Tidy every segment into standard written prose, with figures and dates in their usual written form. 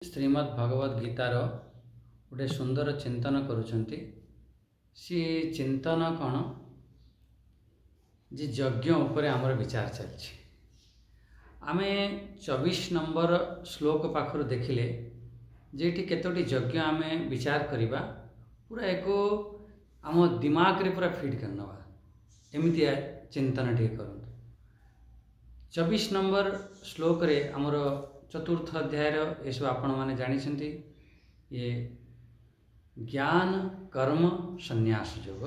ଶ୍ରୀମଦ୍ ଭଗବଦ୍ ଗୀତାର ଗୋଟେ ସୁନ୍ଦର ଚିନ୍ତନ କରୁଛନ୍ତି। ସେ ଚିନ୍ତନ କ'ଣ ଯେ ଯଜ୍ଞ ଉପରେ ଆମର ବିଚାର ଚାଲିଛି। ଆମେ 24 ନମ୍ବର ଶ୍ଲୋକ ପାଖରୁ ଦେଖିଲେ ଯେଠି କେତୋଟି ଯଜ୍ଞ ଆମେ ବିଚାର କରିବା, ପୁରା ଏକ ଆମ ଦିମାଗରେ ପୁରା ଫିଟ୍ କରିନେବା, ଏମିତିଆ ଚିନ୍ତନ ଟିକେ କରନ୍ତୁ। 24 ନମ୍ବର ଶ୍ଲୋକରେ ଆମର ଚତୁର୍ଥ ଅଧ୍ୟାୟର ଏସବୁ ଆପଣମାନେ ଜାଣିଛନ୍ତି। ये ज्ञान कर्म संन्यास योग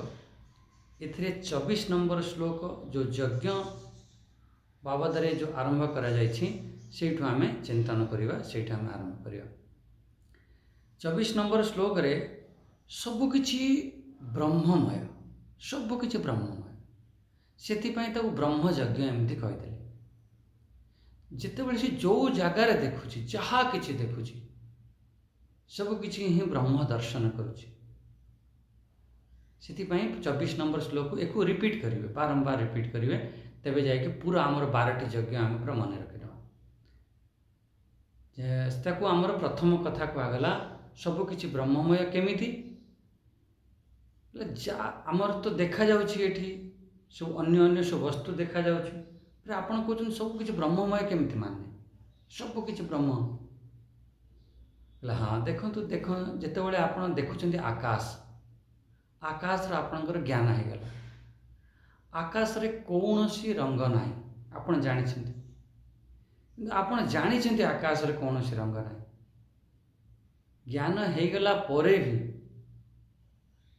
एथिरे 24 नंबर श्लोक जो यज्ञ बाबद जो आरंभ करा जायछि सेठु आमे चिंतन करिबा, सेठु आमे आरंभ करिबा। 24 नंबर श्लोक रे सब किछि ब्रह्ममय, सब किछि ब्रह्ममय, सेति पय ताको ब्रह्म यज्ञ एमति कहिदेले। जितेबाला से जो जगार देखुची, जहाँ किसी देखुची, सब किसी ही ब्रह्म दर्शन करुची। सेतिपाई 24 नंबर श्लोक एक रिपीट करेंगे, बारंबार रिपीट करेंगे, तेबे जाके पूरा आमर 12टी यज्ञ आम पूरा मन रखिदेवा। ताको आमर प्रथम कथा कहगला सब किछि ब्रह्ममय केमिति आमर तो देखा जाउछि, एठी सब अन्य अन्य सब वस्तु देखा जाउछि, फिर आपण कहते सब किसी ब्रह्ममय केमिति माने सब किसी ब्रह्म। हाँ देखो जितेबाला आप देखुं आकाश, आकाश आपणकर ज्ञान हो गला, आकाश रे कौन सी रंग ना आप जानी आकाश रे कौन सी रंग ना, ज्ञान हो गला परे भी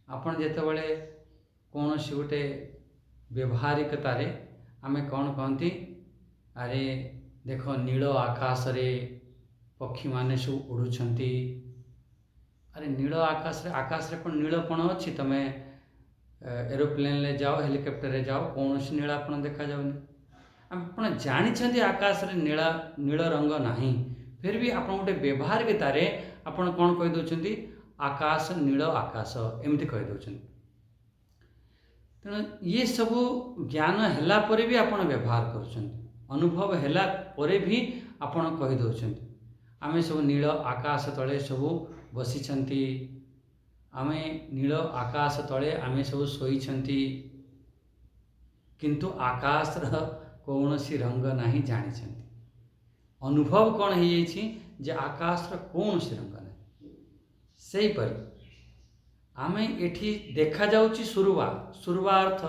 आपन जितेबाला कौन सी गोटे व्यवहारिकतारे आमे कौन कहती, अरे देख नील आकाश रे पक्षी माने सब उड़ुछंती, अरे नील आकाश रे कौन नीलपण अच्छी, तमे एरोप्लेन ले जाओ, हेलिकॉप्टर रे जाओ, कौन सी नीलापण देखा जाउनी। आपण जानी आकाश रे नील रंग नाही, फिर भी आप गोटे व्यवहारिकतार आपण कौन कही दौरान आकाश नील आकाश एमती कही दौरान। तेणु ये सब ज्ञान हैला परे भी आपण व्यवहार करुछन, अनुभव हैला परे भी आपण कही दौरान आमे सब नील आकाश तले सब बसिछंती, आमे नील आकाश तले आमे सब सोईछंती, किंतु आकाश र कौन सी रंग नहीं जानिछंती। अनुभव कौन हो जाइछि जे आकाश र कौन सी रंग नहीं। सेही परि आमे एठी देखा जाउची सुरुवा, सुरुवा अर्थ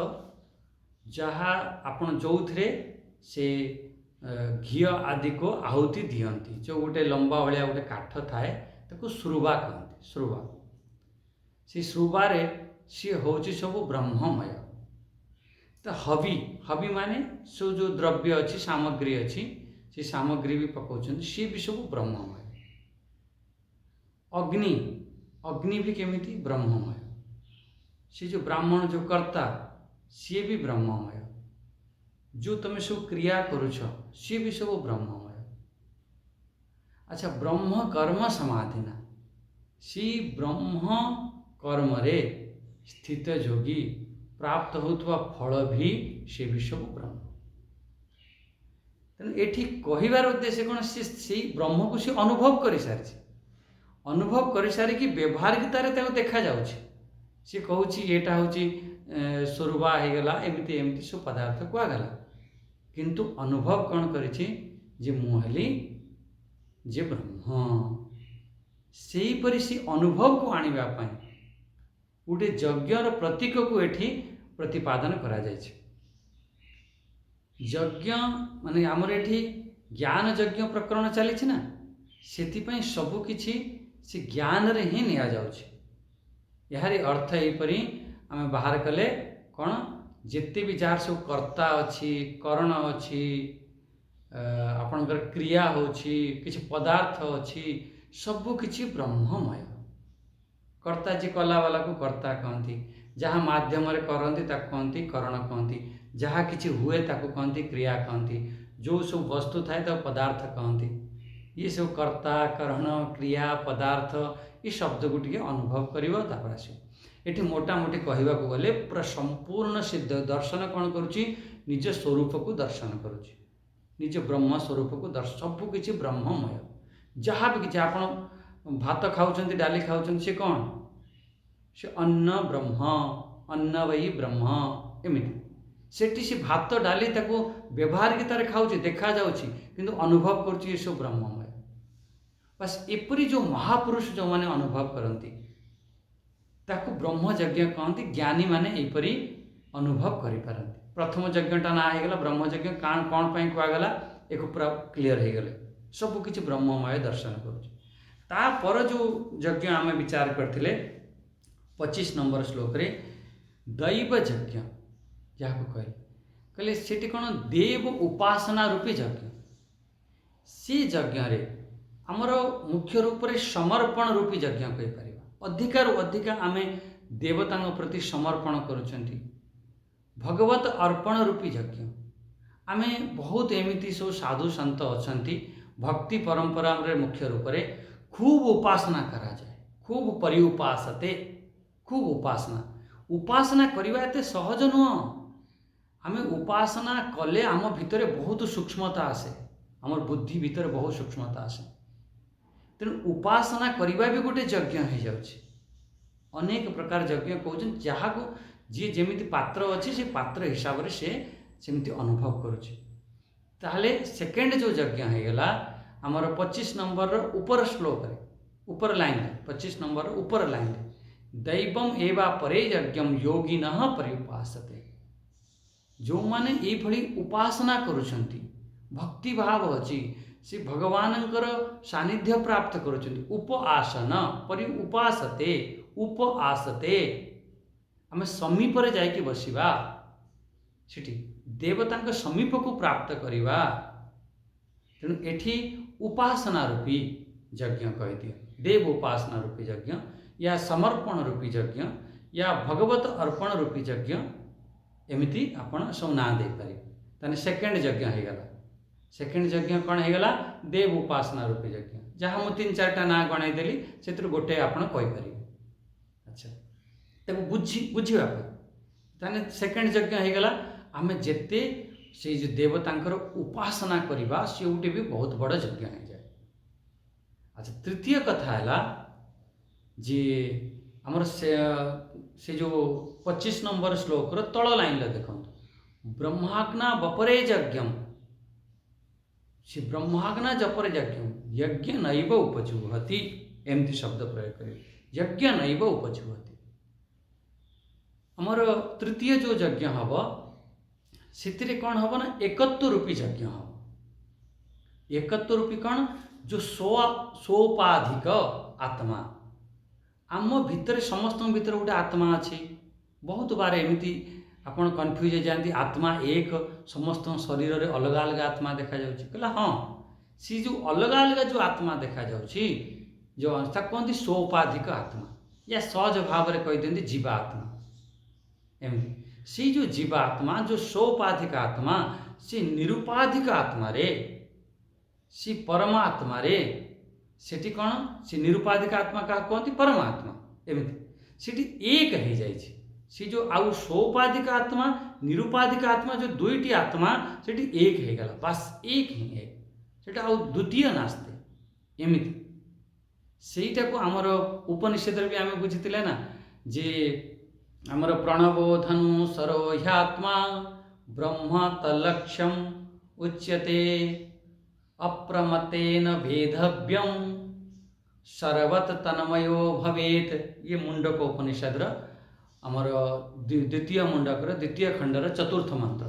जहाँ आपण जो थे से घी आदि को आहुति दियंती, जो गोटे लंबा भाया गोटे काठ थाए ताको सुरुवा कहते। सुरुवा से सुरुवारे सी होची सब ब्रह्ममय। तो हवि, हवि माने सो जो द्रव्य अच्छी सामग्री अच्छी, से सामग्री भी पकाउछन, सी भी सब ब्रह्ममय। अग्नि, अग्नि भी केमिति ब्रह्ममय, से जो ब्राह्मण जो कर्ता सी भी ब्रह्ममय, जो तुम सब क्रिया करुछ सी भी सब ब्रह्ममय। अच्छा ब्रह्म कर्म समाधिना, सी ब्रह्म कर्म रे स्थित जोगी प्राप्त होतवा फल भी से भी सब ब्रह्म। तेणु एठी कहिबार उद्देश्य कौन, से ब्रह्म को सी अनुभव कर सारी, अनुभव कर सारिकी व्यवहारिकतार देखा जाउछि। सी कहूँ एटा हूँ सुरुवा हो गला, एमती एमती सब पदार्थ कहगला, किंतु अनुभव कौन करिछि जे मुहली जे ब्रह्म। सेही परि सी अनुभव को आनिबा पई गोटे यज्ञर प्रतीक को एठी प्रतिपादन करा जायछि। यज्ञ माने आमर एठी ज्ञान यज्ञ प्रकरण चली ना, सेतिपई सब किछि से ज्ञान रे ही निया जाउछि। यार अर्थ यहीपरि आम बाहर कले कौन जिते भी जार सब कर्ता अच्छी करण अच्छी आपणकर क्रिया होछि, किछि पदार्थ अच्छी, सब किछि ब्रह्ममय। कर्ता जी कला वाला को कर्ता कहती, जहाँ माध्यम रे करती ताको कहती करण कहती, जहाँ किछि हुए ताको कहती क्रिया कहती, जो सब वस्तु थाए ताको पदार्थ कहती। ये सब कर्ता करण क्रिया पदार्थ ये शब्द को टिके अनुभव करिवो तापर आसीबो। एठी मोटा मोटी कहवा को गले पूरा संपूर्ण सिद्ध दर्शन कौन करुच्ची, निज स्वरूप को दर्शन करुच्ची, निज ब्रह्म स्वरूप को दर्शन, सब किछि ब्रह्ममय। जहाँ भी किसी आप भात खाऊं डाली खाऊं सी कौन से अन्न ब्रह्म अन्न वही ब्रह्म एमती सेठी से भात डाली ताको व्यवहार की तार खाऊँ देखा जाऊँगी किंतु अनुभव करुच्ची ये सब ब्रह्ममय बस एपरी जो महापुरुष जो माने अनुभव करती ताको ब्रह्मयज्ञ कहते ज्ञानी माने एपरी अनुभव करिपारନ୍ତି। प्रथम यज्ञटा ना होगा ब्रह्मयज्ञ कौन कौन कहगला एक पूरा क्लीयर हो गले सबकि ब्रह्ममय दर्शन कर जो यज्ञ आम विचार करते 25 नंबर श्लोक रे दैव यज्ञ जहाँ कहले कहले सेठी कौन देव उपासना रूपी यज्ञ से यज्ञ रे आमर मुख्य रूप से समर्पण रूपी यज्ञ कहीपर अधिकार अधिका आम देवता प्रति समर्पण करुँच भगवत अर्पण रूपी यज्ञ आम बहुत एमती सब साधु सन्त अच्छा भक्ति परंपरा मुख्य रूप से खूब उपासना करा जाए खूब परि उपासते खूब उपासना उपासना करवा एत सहज नुह आम उपासना कले आम भितर बहुत सूक्ष्मता आसे आम बुद्धि भितर बहुत सूक्ष्मता आसे तेणु उपासना करवा भी गोटे यज्ञ हो जाଉଛି अनेक प्रकार यज्ञ कहते जहाँ को जी जमी पात्र अच्छी से पात्र हिसाब से सेमती अनुभव करुच्चे ताहले सेकेंड जो यज्ञ होगा आमर 25 नंबर ऊपर श्लोक रे ऊपर लाइन 25 नंबर ऊपर लाइन दैवम एवा परे यज्ञम योगिन पर्युपासते जो माने ये भली उपासना करुछंती भक्ति भाव अच्छी से भगवानंकर सानिध्य प्राप्त करुछंती उपआसन परि उपासते उपआसते आम समीप रे जाइके बसिबा सेठी देवता समीप को प्राप्त करिबा तेणु एठी उपासना रूपी यज्ञ कह दिए देव उपासना रूपी यज्ञ या समर्पण रूपी यज्ञ या भगवत अर्पण रूपी यज्ञ एमती आपण सब ना दे पारे ताने सेकेंड यज्ञ होगला सेकेंड यज्ञ कौन होगला देव उपासना रूपी यज्ञ जहाँ मुझे 3-4टा ना गणईदेली से गोटे आप कहीपर अच्छा तक बुझा ताने सेकेंड यज्ञ होगला आम जेते से जो देवतांकर उपासना करवा से गोटे भी बहुत बड़ यज्ञ हो जाए। अच्छा तृतीय कथा है जे आमर से जो 25 नंबर श्लोक तल लाइन देखो ब्रह्माग्ना बपरे यज्ञम से ब्रह्माग्ना जपरे यज्ञ यज्ञ नैव उपजुहति एमती शब्द प्रयोग कर यज्ञ नैव उपजुहति आमर तृतीय जो यज्ञ हम से कौन हम ना एकत्व रूपी यज्ञ हम एकत्व रूपी कौन जो सोपाधिक आत्मा आम भितर समस्त भीतर गोटे आत्मा अच्छी बहुत बार एमती आपन कन्फ्यूज हो जाती आत्मा एक समस्त शरीर रे अलग अलग आत्मा देखा कहला हाँ सी जो अलग अलग जो आत्मा देखा जो कहते सोपाधिक आत्मा या सहज भाव में कही जीवात्मा एमती सी जो जीवात्मा जो सोपाधिक आत्मा सी निरुपाधिक आत्मा रे सी परमात्मा रे सेठी कौन सी निरुपाधिक आत्मा क्या कहती परमात्मा एमती सेठी एक हो जाए सी जो आउ सोपाधिक आत्मा निरुपाधिक आत्मा जो दुईटी आत्मा सेठी एक हो गला बस एक ही एक सेटा आउ द्वितीय नास्ते एमती सेटा को आमर उपनिषद भी आम बुझीते ना जे आमर प्रणबोधनु सरो ह्यात्मा ब्रह्म तलक्ष्यम उच्यते अप्रमतेन भेदव्यम सर्वत तन्मयो भवेत ये मुंडक उपनिषद आमर द्वितीय मुंडकर द्वितीय खंडर चतुर्थ मंत्र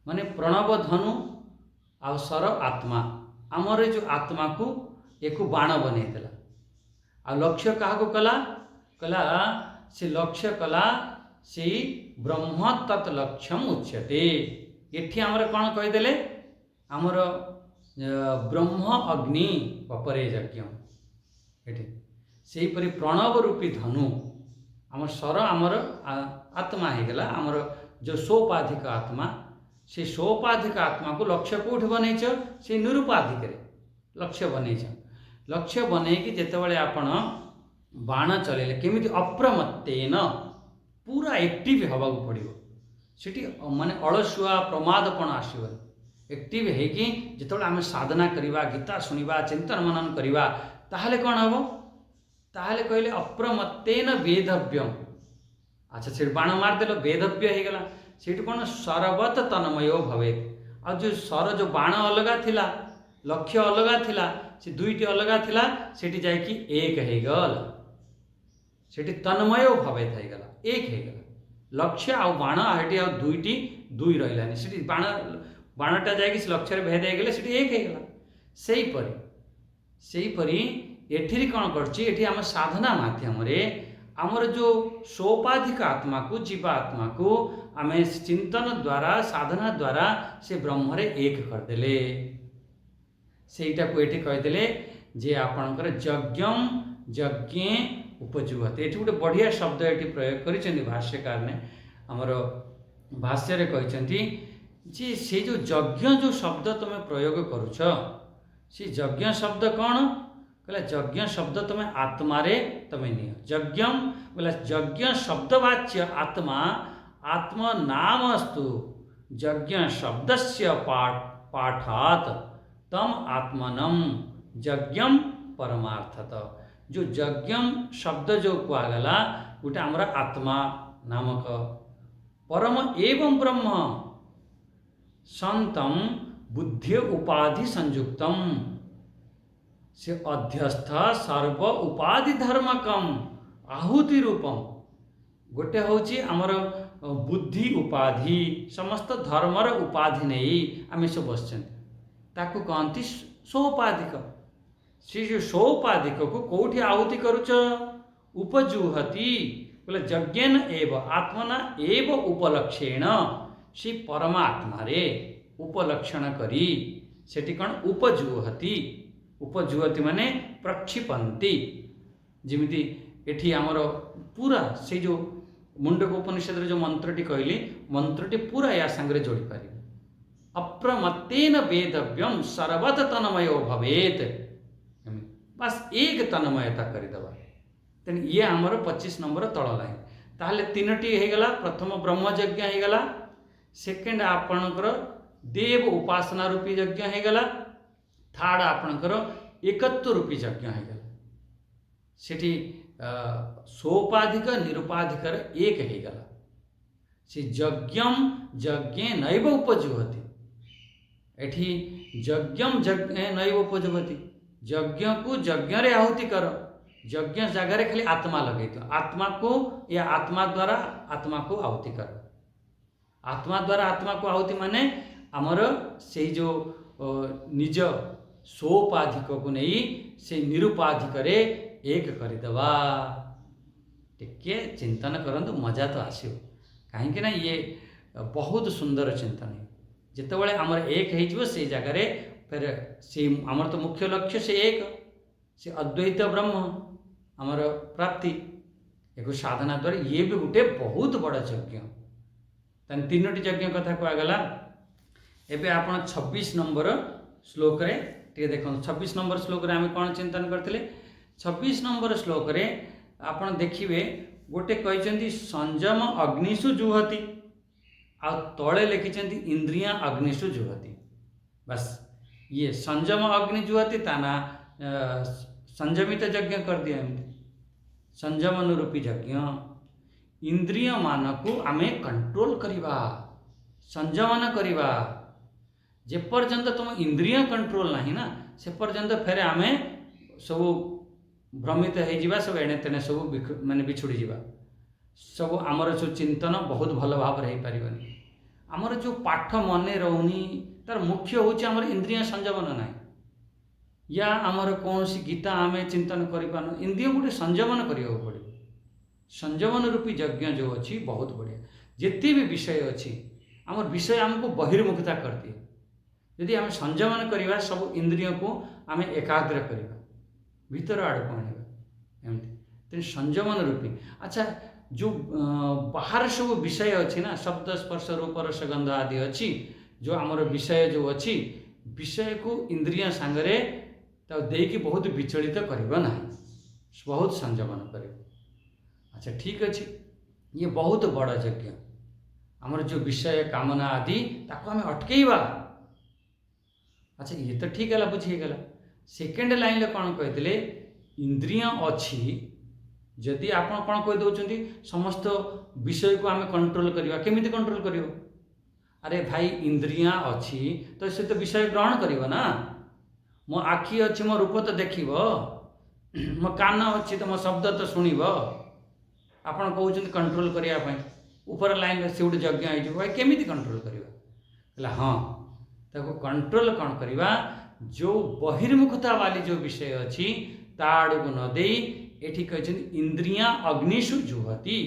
माने प्रणव धनु आ सर आत्मा आमर जो आत्मा को एक बाण बनईदेला आ लक्ष्य क्या कला कला से लक्ष्य कला से ब्रह्म तत्लक्ष्यम उच्यते एठी आमर कौन कहीदेले आमर ब्रह्म अग्नि बपरे यज्ञ एठी सेहीपरि प्रणव रूपी धनु आमर सर आमर आत्मा होगला आमर जो सोपाधिक आत्मा से सोपाधिक आत्मा को लक्ष्य कौट बनईच से निरुपाधिक लक्ष्य बनईच लक्ष्य बनईकि जितेबाला आपण बाण चलेले केमिति अप्रमत्तेन पूरा एक्टिव हवा पड़ो सेठी माने अलसुआ प्रमादपण आसबनी एक्टिव होगी जो आम साधना करवा गीता शुणा चिंतन मनन करवा ताहले कौन हम ताहले कहले अप्रमत्तेन वेदव्यम। अच्छा से बाण मारदेल वेदव्य हो गला से कौन सर्वत तन्मयो भवेत। आ जो स्वर जो बाण अलग थिला लक्ष्य अलग थिला से दुईटी अलग थिला सेठी जाइकी एक हो गल सेठी तन्मयो भवेत हो गला एक हो गला लक्ष्य आ बाण हेटी आ दुईटी दुई रहिलानी सेठी बाण बाणटा जाइकी से लक्ष्य भेद हो गले सेठी एक हो गला। सेहीपरि एठी कौन करछि आम साधना माध्यम आमर जो सोपाधिक आत्मा को जीवात्मा को आम चिंतन द्वारा साधना द्वारा से ब्रह्म एक करदेले सेटा को ये कहीदेले जे आपणकर यज्ञम यज्ञे उपजुहते। ये गोटे बढ़िया शब्द ये प्रयोग कर भाष्यकार ने आमर भाष्य कहते जे से जो यज्ञ जो शब्द तुम प्रयोग करुच से यज्ञ शब्द कौन कहला यज्ञ शब्द तुम आत्मा रे तुम निय यज्ञम बोला यज्ञ शब्दवाच्य आत्मा आत्मा नामस्तु यज्ञ शब्दस्य पाठात तम आत्मनम यज्ञम परमार्थत। जो यज्ञम शब्द जो कहगला गोटे आमर आत्मा नामक परम एवं ब्रह्म संतम बुद्धि उपाधि संयुक्तम से अध्यस्थ सर्व उपाधि धर्मकम आहुति रूपम। गोटे होची आमर बुद्धि उपाधि समस्त धर्मर उपाधि नहीं आम सब बसचंती ताकू कहती सोपाधिक से जो सोपाधिक को कौटी आहुति करुच उपजुहति बोले यज्ञन एव आत्मना एव उपलक्षेण से परमात्मा रे उपलक्षण करी सेठी कौन उपजुहति उपजुहति माने प्रक्षिपंती जिमिति एठी आमर पूरा से जो मुंडक उपनिषद जो मंत्रटी कहली मंत्रटी पूरा या संगे जोड़ी पारि अप्रमत्तेन वेदव्यम सर्वत तन्मयो भवेत बस एक तन्मयता करदेवा तेन ये आमर 25 नंबर तल लाइन ताहले तीनटी हो गला। प्रथम ब्रह्मयज्ञ हो गला सेकेंड आपणकर देव उपासना रूपी यज्ञ हो गला थर्ड आपणकर एकत्व रूपी यज्ञ हो गला सेठी सोपाधिक निरुपाधिकर एक हो गला से यज्ञम यज्ञे नैव उपजुहति एठी यज्ञम यज्ञे नैव उपजुहति यज्ञ को यज्ञ रे आहुति कर यज्ञ जगह खाली आत्मा लगे तो आत्मा को या आत्मा द्वारा आत्मा को आहुति कर आत्मा द्वारा आत्मा को आहुति माने आमर से जो निज सोपाधिक को नहीं से निरुपाधिक रे एक करदेवा टिके चिंतन करंतु मजा तो आसो कहीं ना ये बहुत सुंदर चिंतन है जितेबाला आमर एक हो से जगार फिर से आमर तो मुख्य लक्ष्य से एक से अद्वैत ब्रह्म आमर प्राप्ति एक साधना द्वारा ये भी गोटे बहुत बड़ा यज्ञ तीनोटी यज्ञ कथा कहगला। एबे आपण 26 नंबर श्लोक रे टे देखो 26 नंबर श्लोक रे आम कौन चिंतन करथिले 26 नंबर श्लोक रे आपण देखिए गोटे कहते संयम अग्निषु जुहति आ तले लिखिं इंद्रिया अग्निषु जुहति बस ये संयम अग्नि जुहति ताना संयमित यज्ञ कर दिया संयमन रूपी यज्ञ इंद्रिय मान को आमे कंट्रोल करिबा संयमन करिबा जेपर्यंत तुम इंद्रिय कंट्रोल नहीं ना से पर्यंत फेर आमे सब भ्रमित हो सब एणे तेणे सब माने बिछुड़ी जावा सब आमर जो चिंतन बहुत भल भाव हो पारनी आमर जो पाठ मन रोनी तार मुख्य हूँ आमर इंद्रिय संयमन ना या आमर कौन सी गीता आम चिंतन कर इंद्रिय गोटे संयमन करा पड़े संयमन रूपी यज्ञ जो अच्छी बहुत बढ़िया जिते भी विषय अच्छी आमर विषय आमको बहिर्मुखता कर दिए यदि आम संयमन करवा सब इंद्रिय को आम एकाग्र करवा भीतर आड़ को आने एमती संयमन रूपी। अच्छा जो बाहर सब विषय अच्छी ना शब्द स्पर्श रूप रस गंध आदि अच्छी जो आमर विषय जो अच्छी विषय को इंद्रिय सांगरे देकी बहुत विचलित करना ना बहुत संयमन कर। अच्छा ठीक अच्छे ये बहुत बड़ा यज्ञ आमर जो विषय कामना आदि ताको आम अटकेवा अच्छा ये तो ठीक है बुझीगला सेकेंड लाइन कौन कहते इंद्रिय अच्छी जदि आप कौन कहीदे समस्त विषय को आम कंट्रोल करवा केमी कंट्रोल कर अरे भाई इंद्रिया अच्छी तो से तो विषय ग्रहण कर ना मो आखि अच्छी मो रूप तो देख मो कान अच्छी तो मो शब्द तो शुणव आपड़ कहते कंट्रोल करने ऊपर लाइन से गोटे यज्ञ हो केमी कंट्रोल करवा हाँ ताको कंट्रोल कौन करवा जो बहिर्मुखता वाली जो विषय अच्छी ता आड़ को न दे एठी कहते इंद्रिया अग्निषु जुहति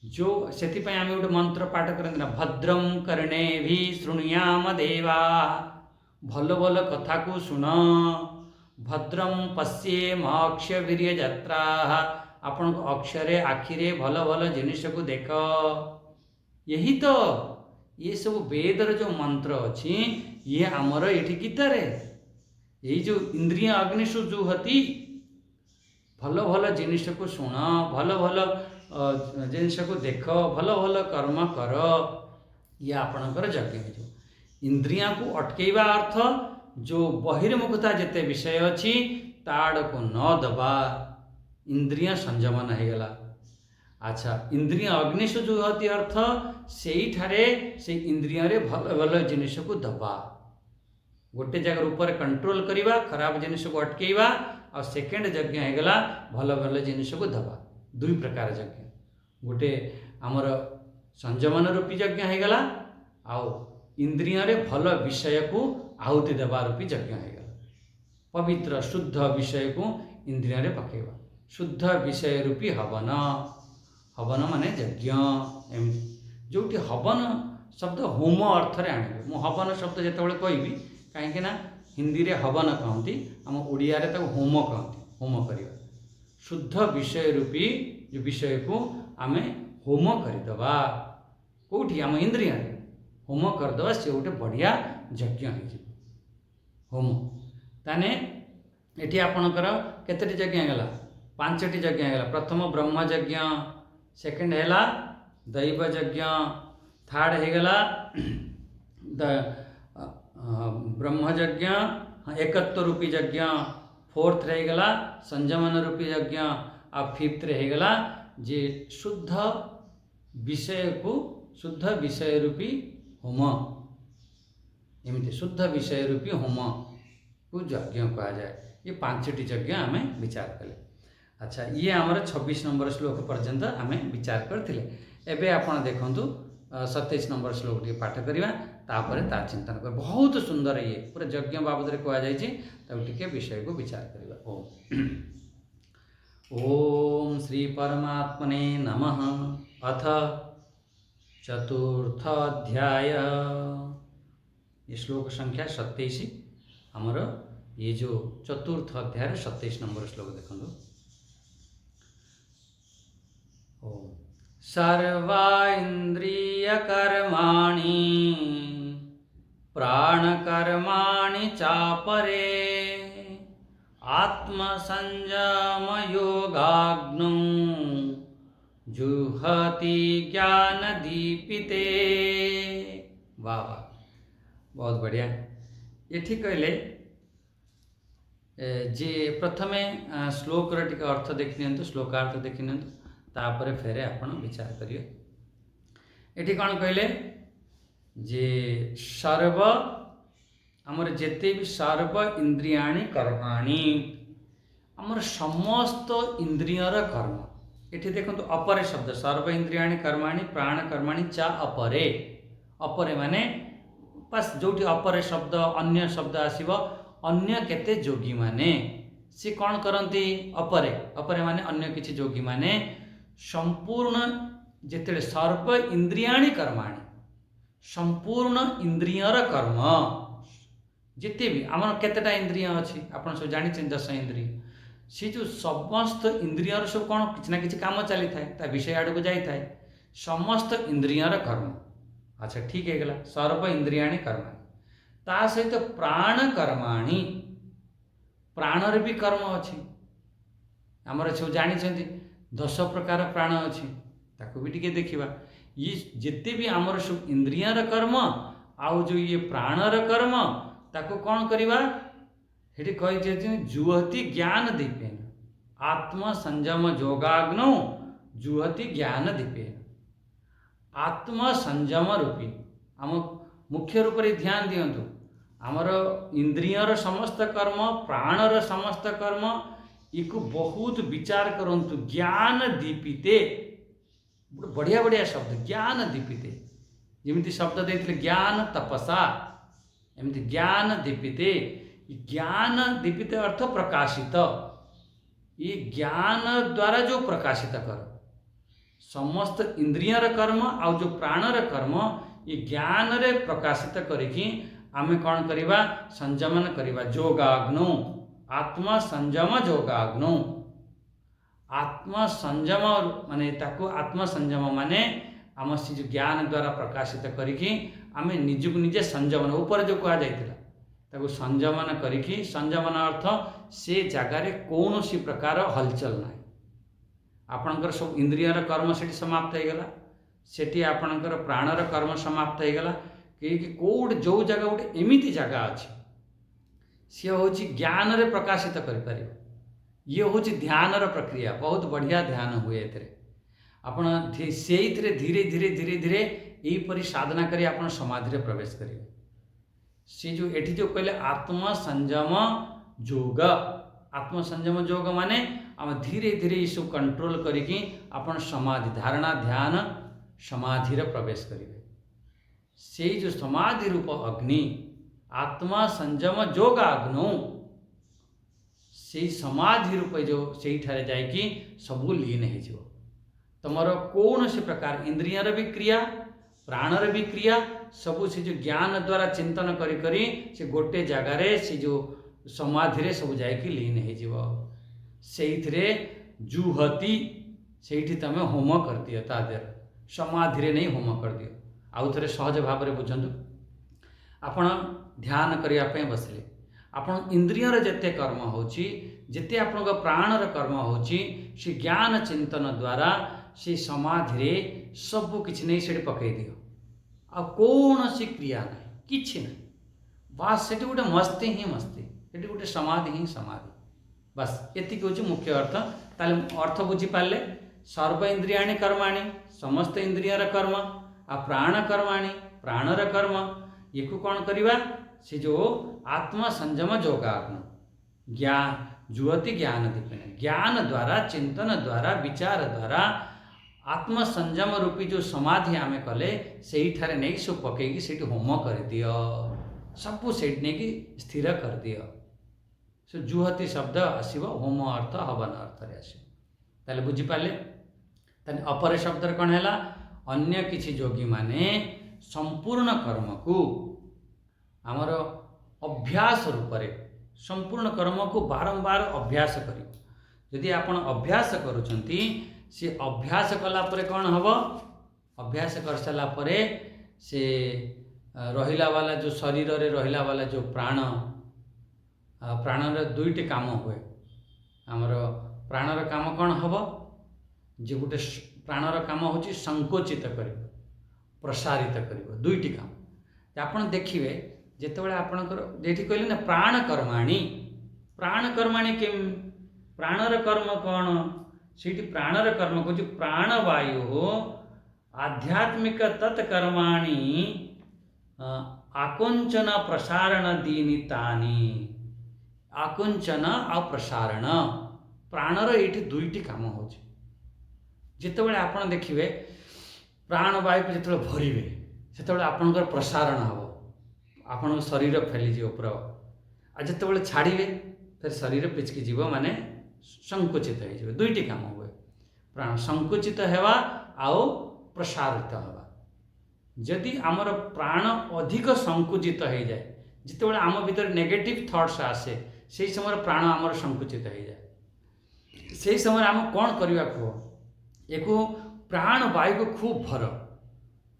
जो से आम गोटे मंत्र पाठ करते ना भद्रम कर्णे भी शृणुयाम देवा भल भल कथा को शुण भद्रम पश्येम अक्षय वीर्य यात्रा आपण अक्षरे आखिरे भल भल जिनिस को देख यही तो ये सब वेदर जो मंत्र अच्छी ये आमर ये गीतार यही जो इंद्रिय अग्निषु जुहति भल भल जिनिस को शुण भल भल जिनिस को देख भल भल कर्म कर ये आपणकर यज्ञ हो इंद्रिया को अटकेवा अर्थ जो बहिर्मुखता जिते विषय अच्छी ताड़ को न दबा इंद्रिया संयमन हो गला। अच्छा इंद्रिय अग्निषु जुहति अर्थ से इंद्रिय रे भल भल जिनिस को दबा गोटे जगह ऊपर कंट्रोल करवा खराब जिनिस को अटकेवा और सेकेंड यज्ञ हो गला भल भल जिनिस को दबा दुई प्रकार यज्ञ गोटे आमर संयमन रूपी यज्ञ हो गला आउ इंद्रिय रे भल विषय को आहुति देवा रूपी यज्ञ हो गला पवित्र शुद्ध विषय को इंद्रिय रे पकेवा शुद्ध विषय रूपी हवन हवन माने यज्ञ एमती जो हवन शब्द होम अर्थ रे आने मु हवन शब्द जिते कहबी कहीं हिंदी रे हवन कहती आम ओडिया रे ताको होम कहती होम करवा शुद्ध विषय रूपी जो विषय को आम होम करदे कौटी आम इंद्रिय होम करदे से गोटे बढ़िया यज्ञ हो होम ताने एटी आपणकर केतटी यज्ञ गला 5टी यज्ञ गला प्रथम ब्रह्म यज्ञ सेकेंड है दैव यज्ञ थर्ड हो गला ब्रह्म यज्ञ एकत्व रूपी यज्ञ फोर्थ रह गला संयमन रूपी यज्ञ आ फिफ्थ रह गला जे शुद्ध विषय रूपी होम एमती शुद्ध विषय रूपी होम को यज्ञ कहा जाए ये 5टी यज्ञ आम विचार कले। अच्छा ये आमर 26 नंबर श्लोक पर्यंत आम विचार करते एवं आप देखु 27 नंबर श्लोक टी पाठ करवा तापर ता चिंतन कर बहुत सुंदर ये पूरा यज्ञ बाबद कहुटे विषय को विचार करवा। ओम श्री परमात्मने नमः। अथ चतुर्थ अध्याय ये श्लोक संख्या 27 आमर ये जो चतुर्थ अध्याय 27 नंबर श्लोक देखो। ओम सर्वा इंद्रिय कर्माणि प्राणकर्माणि चापरे आत्मसंयम योगाग्नौ जुहति ज्ञान दीपिते। वाह वाह बहुत बढ़िया ये ठीक कहले जे प्रथमे श्लोक टिके अर्थ देखि नियंतु श्लोकार्थ देखि नियंतु तापर फेरे आपण विचार करिए। एठी कौन कहले जे सर्व आमर जेते भी सर्व इंद्रियाणि कर्माणि आमर समस्त इंद्रियर कर्म एठी देखंतु अपरे शब्द सर्व इंद्रियाणि कर्माणि प्राण कर्माणि चा अपरे अपरे माने बस जोटी अपरे शब्द अन्य शब्द आसीबो अन्य केते जोगी माने सी कौन करती अपरे अपरे माने अन्य किछि जोगी माने संपूर्ण जेते सर्व इंद्रियाणि कर्माणि संपूर्ण इंद्रियर कर्म जिते भी आम केतेटा इंद्रिय अच्छी आप सब जानी 10 इंद्रिय सी जो समस्त इंद्रियर सब कौन किसी ना किसी काम चली था विषय आड़ को जाए समस्त इंद्रियर कर्म। अच्छा ठीक है गला सर्व इंद्रियाणि कर्माणि ता सहित प्राण कर्माणि प्राणर भी कर्म अच्छी आमर सब जानी 10 प्रकार प्राण अच्छी ताको भी टिके देखिबा ये जिते भी आमर सब इंद्रियर कर्म आउ जो ये प्राणर कर्म ताको कौन करिबा हेटी कहि जुहति ज्ञान दीपेन आत्म संयम जोगाग्नौ जुहति ज्ञान दीपेन आत्म संयम रूपी आम मुख्य रूप से ध्यान दियंतु आमर इंद्रियर समस्त कर्म प्राणर समस्त कर्म इको बहुत विचार करंतु ज्ञान दीपिते बढ़िया बढ़िया शब्द ज्ञान दीपिते जमी शब्द देते ज्ञान तपसा एमती ज्ञान दीपिते ज्ञान दीपिते अर्थ प्रकाशित ये ज्ञान द्वारा जो प्रकाशित कर समस्त इंद्रियर कर्म आ जो प्राणर कर्म ये ज्ञान रे प्रकाशित करिकी आमे कौन करिबा संयमन करिबा जोगाग्नो आत्मा संयम जोगाग्नो आत्मा संयम माने ताको आत्मा संयम माने आम से जो ज्ञान द्वारा प्रकाशित करिकी आमे निजक निजे संयमन ऊपर जो कहा जाइतिला ताको संयमन करिकी संयमन अर्थ से जगार कौन सी प्रकार हलचल ना आपणकर सब इंद्रियर कर्म से समाप्त हो गला सेठी आपणकर प्राणर कर्म समाप्त हो गला कि कौट जो जगह गोटे एमती जगह अच्छी सी हूँ ज्ञान रे प्रकाशित कर ये हूँ ध्यान प्रक्रिया बहुत बढ़िया ध्यान हुए आपण से धीरे धीरे धीरे धीरे यहीपरी साधना करी आपण समाधि रे प्रवेश करेंगे सी जो एठी जो कहले आत्म संयम योग आत्म संयम योग माने आम धीरे धीरे ये सब कंट्रोल करिकी आपण समाधि धारणा ध्यान समाधि रे प्रवेश करेंगे से जो समाधि रूप अग्नि आत्मा संयम जोगाग्नो से समाधि रूप जो से जाकि सबू लीन हो तुमर कौन से प्रकार इंद्रियर भी क्रिया प्राणर भी क्रिया सबू से जो ज्ञान द्वारा चिंतन करी करी से गोटे जगार से जो समाधि रे सब जाकि लीन हो जुहति से तुम होम कर दियो ता देर समाधि रे नहीं होम कर दियो आउ थे सहज भाव में बुझंतु आपण ध्यान करने बसले आपण इंद्रियर जेते कर्म होची जेते आपण प्राणर कर्म होची से ज्ञान चिंतन द्वारा से समाधि रे सब किछि नहीं से पकई दियो आ कौन सी क्रिया नहीं किछि नहीं बस से गोटे मस्ती ही मस्ती से गोटे समाधि ही समाधि बस एतिक हूँ मुख्य अर्थ ताले अर्थ बुझी पारे सर्व इंद्रियाणि कर्माणि समस्त इंद्रियर कर्म आ प्राण कर्माणि प्राणर कर्म ये को कौन करिबा से जो आत्मा संयम जोगाग्न ज्ञान जुहति ज्ञान दीपेन ज्ञान द्वारा चिंतन द्वारा विचार द्वारा आत्म संयम रूपी जो समाधि आमे कले से नहीं सब पकईकी से होम कर दियो सबू से नहीं स्थिर कर दियो से जुहति शब्द आसव होम अर्थ हवन अर्थ आसो बुझीपारे ताले अपर शब्द कौन है अन्य किसी योगी माने संपूर्ण कर्म को आमर अभ्यास रूप से संपूर्ण कर्म को बारंबार अभ्यास कर यदि आपण अभ्यास करुचंती से अभ्यास कला परे कौन हम अभ्यास कर सारा परे से रहिला वाला जो शरीर रे रहिला वाला जो प्राण प्राणर दुईटी काम हुए आमर प्राणर काम कौन हम जे गोटे प्राणर काम होची संकोचित कर प्रसारित कर दुईटी काम आपन देखिए जितेबाला आपणकर जेठी कहले ना प्राण कर्माणी केम प्राणर कर्म कौन से प्राणर कर्म को प्राणवायु आध्यात्मिक तत्कर्माणि आकुंचन प्रसारण दीनितानि आकुंचन आ प्रसारण प्राणर ये दुईटी काम हो जितेबाला आपण देखिए प्राणवायु को जिते भरवे से आपणकर प्रसारण हम आपण शरीर फैलीज ऊपर आ जिते छाड़े फिर शरीर पिचकी जीव माने संकुचित हो दुईटी काम हुए प्राण संकुचित हेवा आओ प्रसारित हवा जदि आमर प्राण अधिक संकुचित हो जाए जिते आम भीतर नेगेटिव थॉट्स आसे से समय प्राण आमर संकुचित हो जाए से समय आम कौन करवा कह एक प्राण वायु को खूब भर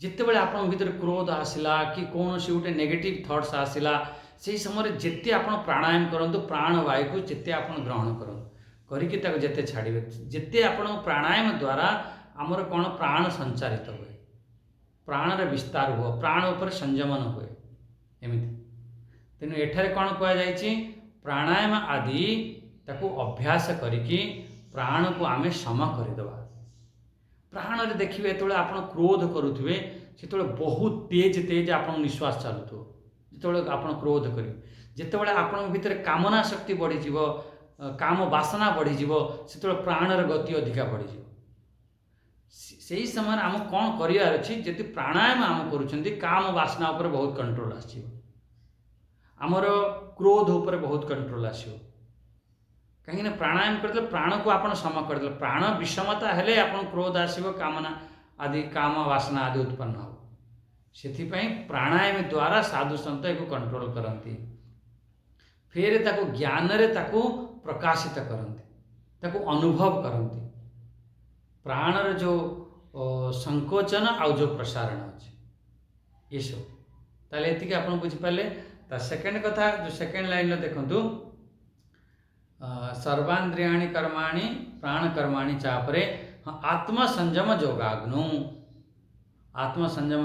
जिते आपण भीतर क्रोध आसला कि कौन से गोटे नेगेटिव थॉट्स आसला से समय जिते आप प्राणायाम करूँ प्राण वायु को जिते आप ग्रहण करूँ करके जिते छाड़े जिते आप प्राणायाम द्वारा आमर कौन प्राण संचारित हुए प्राणर विस्तार हुए प्राण उपर संयमन हुए एमती तेणु एठारे कौन कहुई प्राणायाम आदि ताकू अभ्यास करिकी प्राण को आमे सम करदेवा। प्राण रे देखिए जो आप क्रोध करुवे से बहुत तेज तेज आप निश्वास चलुव जो आप क्रोध करेंगे जितेबाला आप भितर कामना शक्ति बढ़ीज काम वासना बढ़ीज से प्राणर गति अधिका बढ़ीज से ही समय आम कौन करार अच्छी जी प्राणायाम आम कर काम वासना उपर बहुत कंट्रोल आमर क्रोध उपर बहुत कंट्रोल आसो कहीं प्राणायाम करदे प्राण को आप सम करदे प्राण विषमता हेले आप क्रोध आसो कामना आदि काम वासना आदि उत्पन्न हो से प्राणायाम द्वारा साधु सन्त को कंट्रोल करती फिर ताको ज्ञान रे ताको प्रकाशित करते ताको अनुभव करते प्राणर जो संकोचन आउ जो प्रसारण अच्छे ये सब ताले एतिके आपण बुझिपारे। ता सेकेंड कथा जो सेकेंड लाइन देखंतु सर्वान्द्रियाणि कर्माणि प्राण कर्माणि चापरे आत्म संयम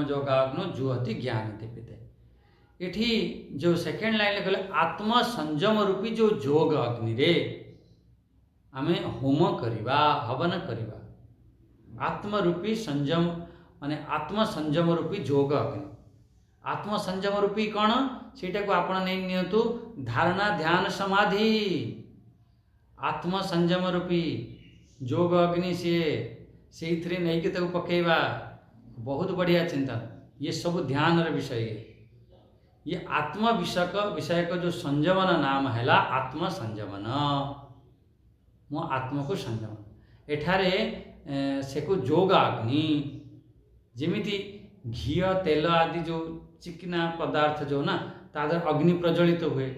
योगाग्नु जुहति ज्ञान दीपिते। इठी जो सेकेंड लाइन कहले आत्म संयम रूपी जो जोग अग्नि रे आमे होम करिबा हवन करिबा आत्म रूपी संयम माने आत्म संयम रूपी जोग अग्नि आत्म संयम रूपी कौन सेटा को आपण नहीं नियंतु धारणा ध्यान समाधि आत्म संयम रूपी जोग अग्नि से नहीं के पकेवा बहुत बढ़िया चिंतन ये सब ध्यान विषय है। ये आत्म विषय का जो संयमन नाम है आत्म संयमन मो आत्मा को संयमन एठारे से को जोग अग्नि जेमिति घी तेल आदि जो चिकना पदार्थ जो ना तादर अग्नि प्रज्वलित हुए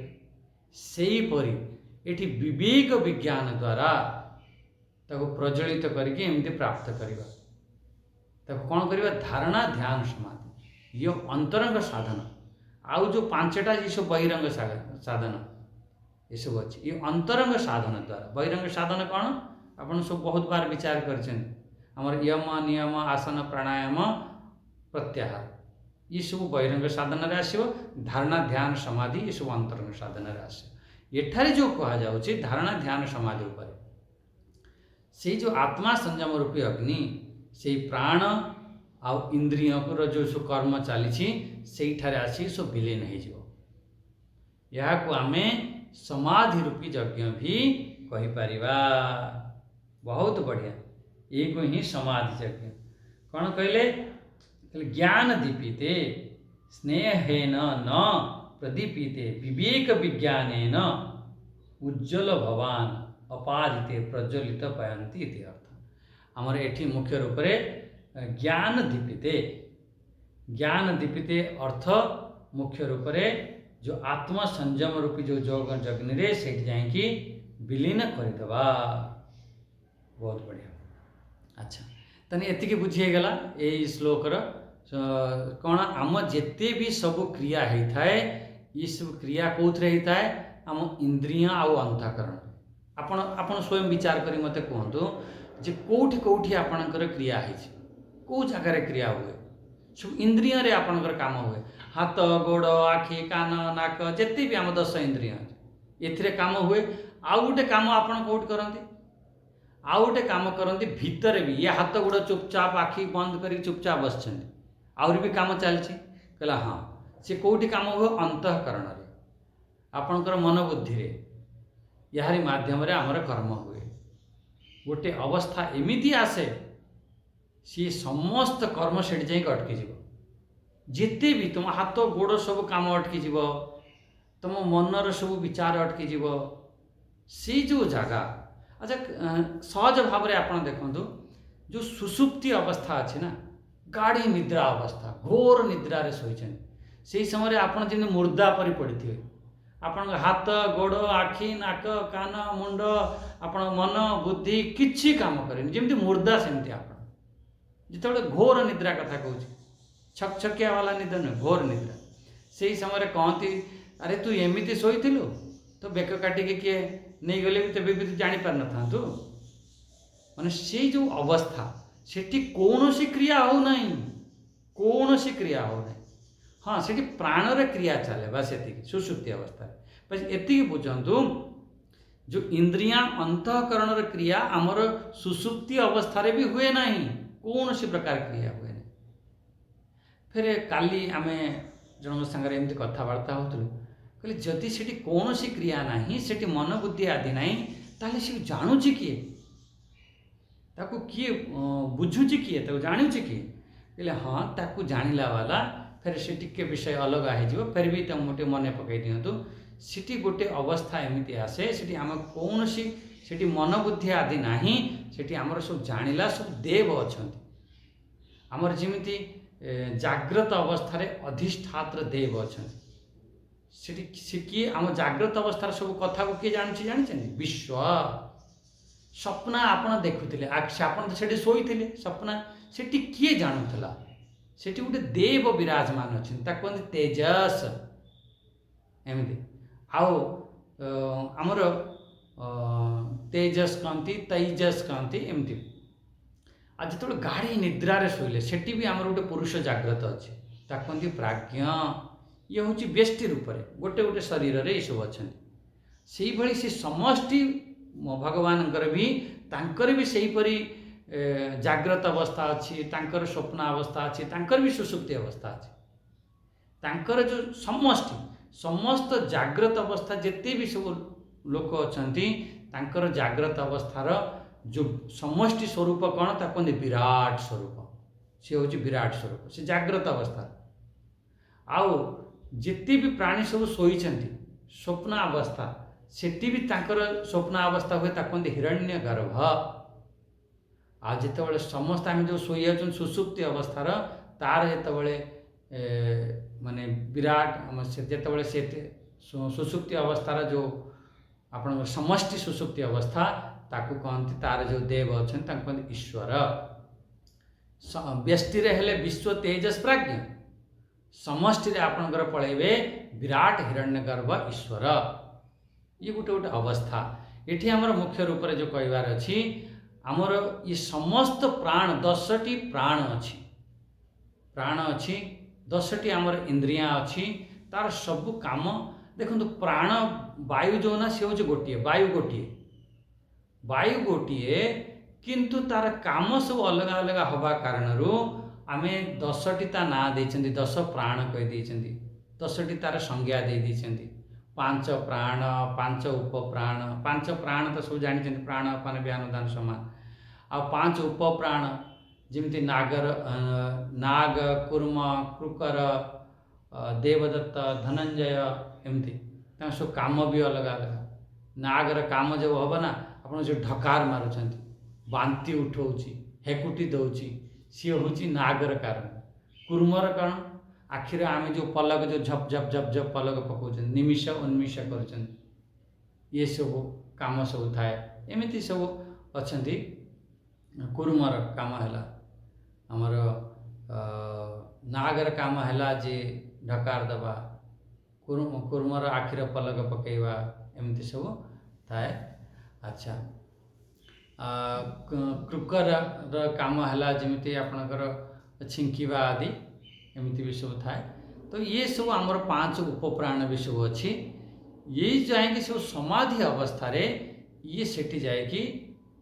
से ही परी एठी विवेक विज्ञान द्वारा ताको प्रज्वलित करके एमती प्राप्त करवा ताको कौन करवा धारणा ध्यान समाधि ये अंतरंग साधन आउ जो पांचटा ये सब बहिरंग साधन ये सब अच्छे ये अंतरंग साधन द्वारा बहिरंग साधन कौन आपन सब बहुत बार विचार कर यम नियम आसन प्राणायाम प्रत्याहार ये सब बहिरंग साधन आसो धारणा ध्यान समाधि ये सब अंतरंग साधन आसो एठारे जो कहा जाउछि धारणा ध्यान समाधि उपर से जो आत्मा संयम रूपी अग्नि से प्राण आउ इंद्रिय जो सब कर्म चली से आसी सब विलीन हो आमे समाधि रूपी यज्ञ भी कहीपर बहुत बढ़िया ये को ही समाधि यज्ञ कौन कहले ज्ञान दीपिते स्नेहेन न प्रदीपिते विवेक विज्ञानेन उज्ज्वल भवान अपादिते प्रज्वलित पायन्ति इति अर्थ आमर एठी मुख्य रूप रे ज्ञान दीपिते अर्थ मुख्य रूप रे जो आत्म संयम रूपी जो जोग अग्नि रे से जाइकी विलीन करदेवा बहुत बढ़िया। अच्छा तनी एतिके बुझीगला ये श्लोकर कौन आम जिते भी सब क्रिया होता है ये सब क्रिया कौथे होता है आम इंद्रिय आउ अंतःकरण आपण आपण स्वयं विचार करी मते कहतु जे कोठी कोठी आपणकर क्रिया है कौ जगार क्रिया हुए सब इंद्रिय रे आपणकर काम हुए हाथ गोड़ आखि कान नाक जिते भी आम 10 इंद्रिय एथिरे काम हुए आउ गोटे काम आपण कोठी करंती आउ गोटे काम करंती भितर भी ये हाथ गोड़ चुपचाप आखि बंद करी चुपचाप बसछन्ती आउरी भी काम चलछि कहला हाँ से कोठी काम हुए अंतःकरण रे आपणकर मन बुद्धि रे यारी माध्यम रे आमर कर्म हुए गोटे अवस्था एमिति आसे सी समस्त कर्म से अटकी जीव जिते भी तुम हाथ गोड़ सब काम अटकी जीव तुम मनर सब विचार अटकी जीव से जो जगह अच्छा सहज भाव में आप देखो जो सुसुप्ति अवस्था अच्छे ना गाढ़ी निद्रा अवस्था घोर निद्रा रे शोचन से समय आपड़ जमी मुर्दा परी पड़ी थे आपण हाथ गोड़ आखि नाक कान मुंड आपण मन बुद्धि किछि काम करेनि जमी मुर्दा सेमती आप जिते घोर निद्रा कथा कहूँ छकछकिया वाला निद्रा नुह घोर निद्रा से ही समय कहती अरे तू एमती शोलु तो बेक काटिके किए नहीं गले भी तेज भी जानी पार न था माने से जो अवस्था सेठी कौन सी क्रिया हो नहीं कौन सी क्रिया हो नहीं हाँ सेठी प्राणर क्रिया चले बस एति सुसुप्ति अवस्था बस एति बुझंतु जो इंद्रिया अंतःकरण क्रिया आमर सुसुप्ति अवस्था भी हुए ना कौन सी प्रकार क्रिया हुए ना फिर काली आम जन सागर एमती कथबार्ता हो कहले जदि से कौन सी क्रिया ना से मन बुद्धि आदि ना ताले सी जानुची किए ताकू किए बुझुची किए ताकू जानुची किए कहले हाँ ताकू जानिला वाला फिर से टिके विषय अलग हो फिर भी मोटे मन पकई दिंतु सीटी गोटे अवस्था एमती आसे सीटी आम कौन सी मन बुद्धि आदि ना सीटी आमर सब जानिला सब देव अच्छा आमर जमी जाग्रत अवस्था अधिष्ठात्र देव अच्छा सी किए आम जाग्रत अवस्था सब कथा को किए जानते विश्व स्वप्न आपन देखुले आपन तो से शोते स्वप्न से किए जानूला से गोटे देव विराजमान अच्छा कहते तेजस एमती आउ आमर तेजस कहती तैजस कहती एमती आज जो गाढ़ी निद्रारे शोले सेठी भी आमर गोटे पुरुष जाग्रत अच्छे कहती प्राज्ञ ये हूँ व्यष्टि रूप से गोटे गोटे शरीर रे सब अच्छा से भाई से समष्टि भगवान भी तांकर भी सेहीपरी जाग्रत अवस्था अच्छी तांकर स्वप्न अवस्था अच्छी तांकर भी सुसुप्ति अवस्था अच्छी तांकर जो समष्टि समस्त जाग्रत अवस्था जिते भी सब लोक अच्छा तांकर जाग्रत अवस्थार जो समष्टि स्वरूप कौन कहते विराट स्वरूप सी हूँ विराट स्वरूप से जाग्रत अवस्था आउ जिते भी प्राणी सब शोई स्वप्न अवस्था सेठी भी तांकर स्वप्न अवस्था हुए कहते हिरण्य गर्भ आज जिते समस्त आम जो शोई जाऊँ सुसुप्ति अवस्थार तार जिते माने विराट जिते से सुसुप्ति अवस्थार जो आपण समष्टि सुसुप्ति अवस्था ताकू कहते तार जो देव अच्छा कहते ईश्वर व्यष्टि हेले विश्व तेजस प्राज्ञ समष्टि आपणकर पलैबे विराट हिरण्यगर्भ ईश्वर ये गोटे गोटे अवस्था ये आमर मुख्य रूप से जो कहबार अच्छी आमर ये समस्त प्राण 10टी प्राण अच्छी 10टी आमर इंद्रिया अच्छी तार सब काम देखो प्राण वायु जो ना सी हूँ गोटे वायु गोटे किंतु तार काम सब अलग अलग हवा कारण आम 10टी ता ना देइछन्ति 10 प्राण कही 10टी तार संज्ञा दे 5 प्राण 5 उपप्राण 5 प्राण तो सब जानी प्राण अपान व्यान दान समान आ 5 उपप्राण जमी नाग कूर्म कृकर देवदत्त धनंजय एमती सब काम भी अलग अलग नागर काम जब हम ना आप जो ढकार मारुंट बांति उठाऊँच हेकुटी दौची सी हूँ नागर कारण कूर्मर कारण आखिर आम जो पलक जो झप झप झप झप पलक पकाउछ निमिष उन्मिष कर ये सब काम सब थाए एमती सब अच्छा कूर्मर काम है आमर नागर काम है जे ढकार दबा कूर्मर आखिर पलक पकईवा एमती सब थाए अच्छा कृकर काम है जमी आपणकर छिंकिवा आदि एमती भी सब थाए तो ये सब आमर 5 उपप्राण भी सब अच्छी ये जाए सब समाधि अवस्था रे ये सेठी जाए कि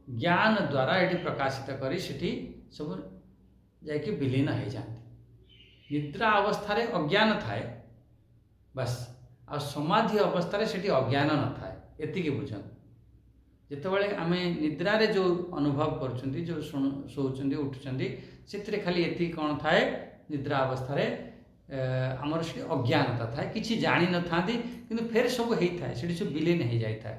ज्ञान द्वारा ये प्रकाशित करी सेठी सब जाए विलीन हो जाती निद्रा अवस्था रे अज्ञान थाए बस आ समाधि अवस्था रे सेठी अज्ञान न थाए एतिकी बुझन जितेबाला आम निद्रा रे जो अनुभव कर जो शोचुंदी उठुंदी से खाली एति कौन थाए निद्रा अवस्था रे आमर से अज्ञानता थाए किसी जानी न था कि फेर सब होता है से सब विलीन हो जाता है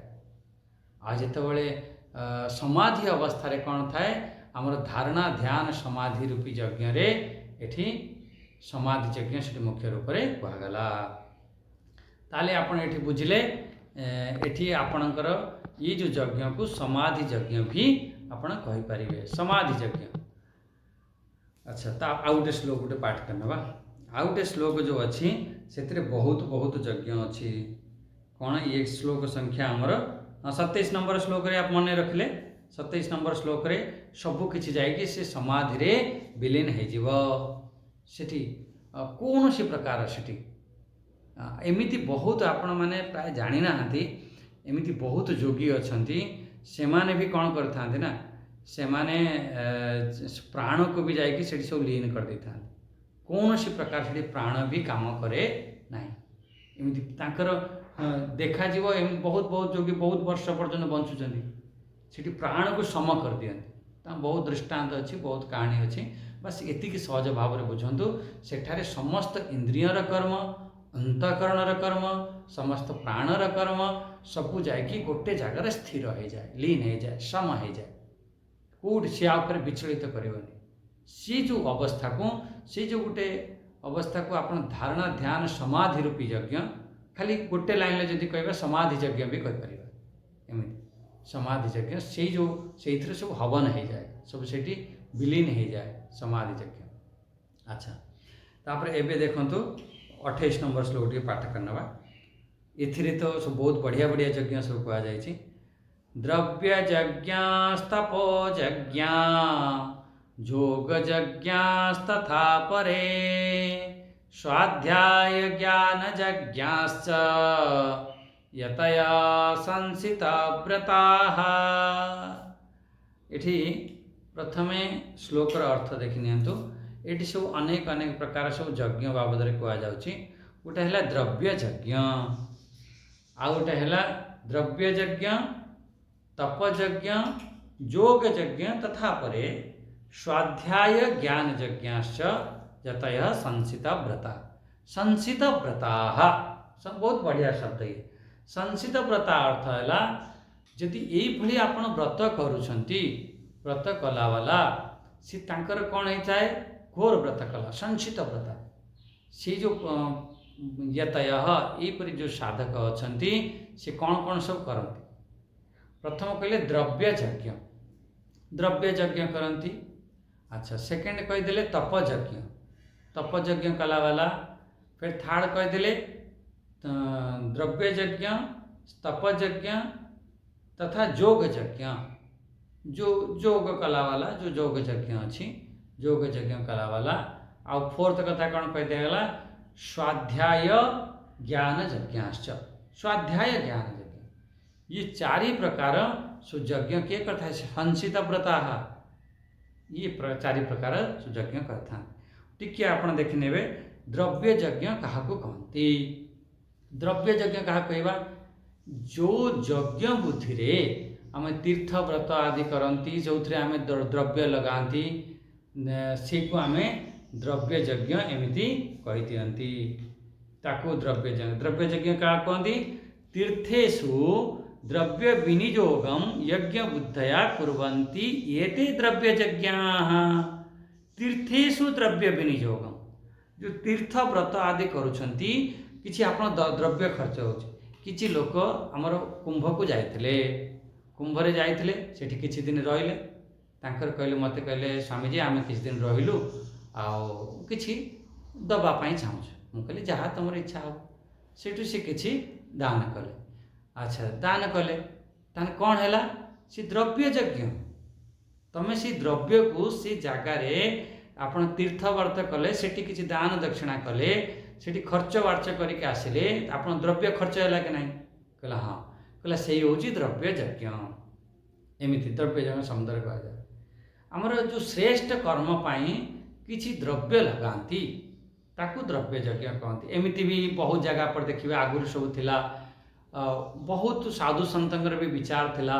आ जितेबाला समाधि अवस्था रे कौन थाए आमर धारणा ध्यान समाधि रूपी यज्ञ रे एठी समाधि यज्ञ से मुख्य रूप से कहगला ताले आपण एठी बुझिले एठी आपणकर ये जो यज्ञ को समाधि यज्ञ भी आपण कहि परिबे समाधि यज्ञ अच्छा तो आउ गोटे श्लोक गोटे पाठ करना आउ गोटे श्लोक जो अच्छी से बहुत बहुत यज्ञ अच्छी कौन ये श्लोक संख्या आमर 27 नंबर श्लोक रे आप मन रखिले 27 नंबर श्लोक रे सबु किछि जाइए से समाधि रे विलीन हो सेठी कौन सी प्रकार सेठी एमिति बहुत आपण मैंने प्राय जानी ना एमिति बहुत जोगी अछंती से माने भी कौन करथांते ना से माने प्राण को भी जाइए सेठी सब लीन कर देता कौन सी प्रकार से प्राण भी काम करे नहीं एमती तांकर देखा जीव एम बहुत बहुत जोगी बहुत वर्ष पर्यंत बंचुंट सेठी प्राण को सम कर दियंती बहुत दृष्टांत अच्छी बहुत कहानी अच्छी बस एतिकी सहज भाव में बुझंतु सेठारे समस्त इंद्रियर कर्म अंतःकरणर कर्म समस्त प्राणर कर्म सबू जाकि गोटे जगार स्थिर हो जाए लीन हो जाए सम हो जाए कौट सी विचलित करनी सी जो अवस्था को सी जो गोटे अवस्था को आप धारणा ध्यान समाधि रूपी यज्ञ खाली गोटे लाइन जदि कह समाधि यज्ञ भी कहीपर एमती समाधि यज्ञ से जो से सब हवन हो जाए सब से विलीन हो जाए समाधि यज्ञ। अच्छा तापर एबे देखंतु 28 नंबर श्लोक टी पाठ करनवा एथिरे तो सब बहुत बढ़िया बढ़िया यज्ञ सब कहा जायछि द्रव्य यज्ञस्तपो यज्ञ योग यज्ञस्तथा परे स्वाध्याय ज्ञान यज्ञाश्च यतया संसिता व्रताः। एठी प्रथमे श्लोकर अर्थ देखि नियंतु एटी सब अनेक अनेक प्रकार सब यज्ञ बाबद कह जाउछि गोटे है द्रव्य यज्ञ आ गोटे है द्रव्य यज्ञ तप यज्ञ योग यज्ञ तथा परे स्वाध्याय ज्ञान यज्ञाश्च यतय संसिता व्रता संसित व्रता सब बहुत बढ़िया शब्द ये संसित व्रता अर्थ है जदि यही आपण व्रत करुछंती व्रत कला वाला सी तांकर कौन होता है घोर व्रत कला संचित व्रत सी जो यतय यहीपरि जो साधक अच्छी से कौन कौन सब करती प्रथम कहले द्रव्य यज्ञ करती। अच्छा सेकेंड कहीदे तप यज्ञ कला वाला फिर थर्ड कहीदे द्रव्य यज्ञ तप यज्ञ तथा योग यज्ञ जो योग कला वाला जो योग यज्ञ अच्छी योग यज्ञ कला वाला आ फोर्थ कथा कौन कहते स्वाध्याय ज्ञान यज्ञाश्च स्वाध्याय ज्ञान यज्ञ ये चारि प्रकार सुयज्ञ किए करता है संसित व्रता ये चारि प्रकार सुयज्ञ करता टिके आपण देखने द्रव्य यज्ञ क्या कहती द्रव्य यज्ञ क्या कहवा जो यज्ञ बुद्धि रे आम तीर्थ व्रत आदि करती जो आम द्रव्य लगाती से को आम द्रव्य यज्ञ एमती कही दियंती ताकू द्रव्य यज्ञ क्या कहती तीर्थेषु द्रव्य विनियोगम यज्ञ बुद्धया कुर्वन्ति एते द्रव्य यज्ञाः। तीर्थेषु द्रव्य विनियोगम जो तीर्थ व्रत आदि करुछंती किछि आपण द्रव्य खर्च होछि किछि लोक हमर कुंभ को जाइथिले कुंभरे जाइथिले सेठी किछि दिन रहिले तांकर कहले मते कहले स्वामीजी आमे किछि दिन रहिलु आउ किछि दबा पाई चाहूँ मु कहले जहाँ तुम इच्छा हो सेठू से किछि दान कले। अच्छा दान कले तान कौन है सी द्रव्य यज्ञ तमें से द्रव्य को से जगार आपण तीर्थ व्रत कले सेठी किछि दान दक्षिणा कले सेठी खर्च वार्च करके आसिले आपण द्रव्य खर्च है कि नहीं कहला हाँ कहला से होची द्रव्य यज्ञ एमिति द्रव्य यज्ञ समुद्र कह जाए आमर जो श्रेष्ठ कर्म पाई किछि द्रव्य लगाती ताकू द्रव्य यज्ञ कहती एमिति भी बहुत जगह पर देखिए आगुरी सब थिला बहुत साधु सतंकर भी विचार थिला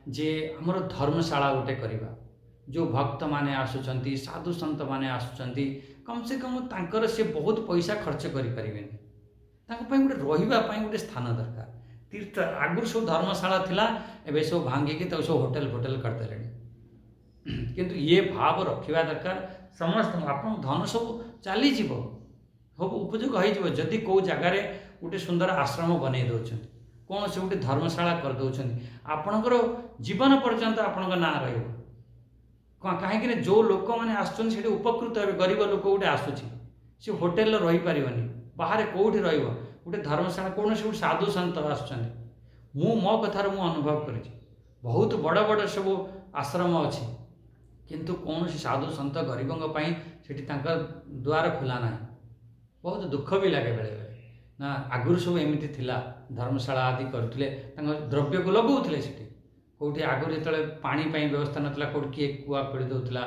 जे हमर धर्मशाला गोटे करवा जो भक्त माने आसुचंती साधु संत माने आसुचंती कम से कम तांकर से बहुत पैसा खर्च करि परिबेनी तांको पई गोटे रहिबा पई गोटे स्थान दरकार तीर्थ आगुरी सब धर्मशाला थिला एबे सब भांगिकी तो सब होटल फोटल करदेलेनी किंतु ये भाव रखिबा दरकार समस्त आपन धन सब चली जीवो सब उपयोग हो जदि कौ जगार गोटे सुंदर आश्रम बनै दौरान कौन से गोटे धर्मशाला कर दौरान आपणकर जीवन पर्यंत आपण ना रही कहीं जो लोक मैंने आसुच्च उपकृत हे गरीब लोक गोटे आसूसी सी होटेल रही पारनि बाहर कौटी रोटे धर्मशाला कौन से गोटे साधु सत आसुच्च मो कथार मु अनुभव कर बहुत बड़ बड़ सब आश्रम अच्छी किंतु कौन साधु सत गरीबों से द्वार खोला ना बहुत दुख भी लगे बेले बेले ना आगुरी सब एमती थिला धर्मशाला आदि करते द्रव्य को लगौले से कौटी आगुरी जो पानी व्यवस्था नाला कौट किए कुआ खोली दूसरा